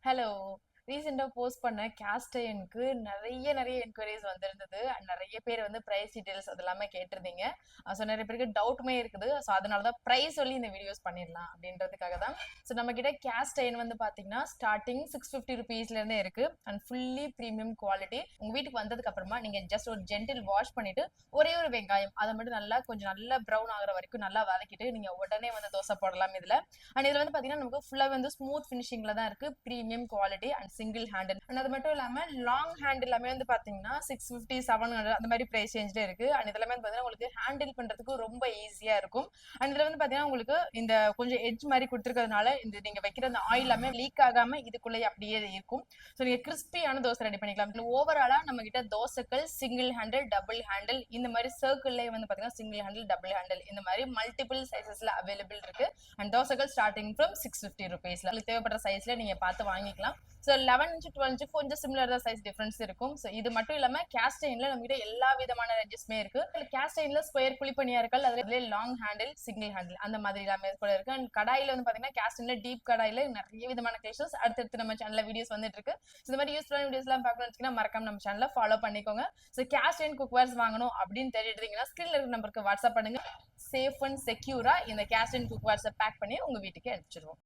Hello. ரீசெண்டா post பண்ண caste அயர்னுக்கு நிறைய என்கொயரிஸ் வந்திருந்தது. அண்ட் நிறைய பேர் வந்து பிரைஸ் டீடைல்ஸ் அது எல்லாமே கேட்டிருந்தீங்க. ஸோ நிறைய பேருக்கு டவுட்டுமே இருக்குது. ஸோ அதனால தான் ப்ரைஸ் சொல்லி இந்த வீடியோஸ் பண்ணிடலாம் அப்படின்றதுக்காக தான். ஸோ நம்ம கிட்ட கேஸ்ட் அயர்ன் வந்து பார்த்தீங்கன்னா ஸ்டார்டிங் 650 ருபீஸ்லேருந்தே இருக்கு. And fully premium quality. உங்க வீட்டுக்கு வந்ததுக்கு அப்புறமா நீங்க ஜஸ்ட் ஒரு ஜென்டில் வாஷ் பண்ணிட்டு ஒரே ஒரு வெங்காயம் அதை மட்டும் நல்லா கொஞ்சம் நல்லா ப்ரௌன் ஆகிற வரைக்கும் நல்லா வதக்கிட்டு நீங்க உடனே வந்து தோசை போடலாம் இதுல. அண்ட் இதுல வந்து பாத்தீங்கன்னா நமக்கு ஃபுல்லா வந்து ஸ்மூத் ஃபினிஷிங்ல தான் இருக்கு. Premium quality and single handle. And அது மட்டும் இல்லாம லாங் ஹேண்ட் எல்லாமே வந்து பாத்தீங்கன்னா 650 700 அந்த மாதிரி பிரைஸ் ரேஞ்ச்ல இருக்கு. அண்ட் இதெல்லாமே வந்து பாத்தீங்கன்னா உங்களுக்கு ஹேண்டில் பண்றதுக்கு ரொம்ப ஈஸியா இருக்கும். அண்ட் இதுல வந்து பாத்தீங்கன்னா உங்களுக்கு இந்த கொஞ்சம் எட்ஜ் மாதிரி கொடுத்துருக்கிறதுனால இந்த நீங்க வைக்கிற அந்த ஆயில் எல்லாமே லீக் ஆகாம இதுக்குள்ளே அப்படியே இருக்கும். ஸோ நீங்க கிறிஸ்பியான தோசை ரெடி பண்ணிக்கலாம். இதுல ஓவராலா நம்ம கிட்ட தோசைகள் சிங்கிள் ஹேண்டில், டபுள் ஹேண்டில், இந்த மாதிரி சர்க்கிள்லயே வந்து பாத்தீங்கன்னா சிங்கிள் ஹேண்டில், டபுள் ஹேண்டில் இந்த மாதிரி மல்டிபிள் சைசஸ்ல அவைலபிள் இருக்கு. அண்ட் தோசைகள் ஸ்டார்டிங் ஃப்ரம் 650 ருபீஸ்ல உங்களுக்கு தேவைப்படுற சைஸ்ல நீங்க பார்த்து வாங்கிக்கலாம். ஸோ 11 இன்ச் 12 இன்ச் கொஞ்சம் சிமிலர் தான் சைஸ் டிஃபரன்ஸ் இருக்கும். ஸோ இது மட்டும் இல்லாம கேஸ்ட் அயர்ன்ல நம்ம கிட்ட எல்லா விதமான ரெட்ஜஸ்மே இருக்கு. கேஸ்ட் அயர்ன்ல ஸ்கொயர் குழிப்பணியார்கள், அதுல லாங் ஹேண்டில், சிங்கிள் ஹேண்டில் அந்த மாதிரி எல்லாமே கூட இருக்கு. அண்ட் கடாயில வந்து பாத்தீங்கன்னா கேஸ்ட் அயர்ன்ல டீப் கடாயில நிறைய விதமான கேஷஸ் அடுத்தடுத்து நம்ம சேனல்ல வீடியோஸ் வந்துட்டு இருக்கு. இந்த மாதிரி யூஸ்ஃபுல்லான வீடியோஸ் எல்லாம் பார்க்கணும்னு வச்சுக்கோங்க, மறக்காம நம்ம சேனல்ல ஃபாலோ பண்ணிக்கோங்க. ஸோ கேஸ்ட் அயர்ன் குக்வேர்ஸ் வாங்கணும் அப்படின்னு தேடிட்டு இருக்கீங்கன்னா ஸ்கிரீன்ல இருக்க நம்பருக்கு வாட்ஸ்அப் பண்ணுங்க. சேஃப் அண்ட் செக்யூரா இந்த கேஸ்ட் அயர்ன் குக்வேர்ஸை பேக் பண்ணி உங்க வீட்டுக்கு அனுப்பிச்சிடுவோம்.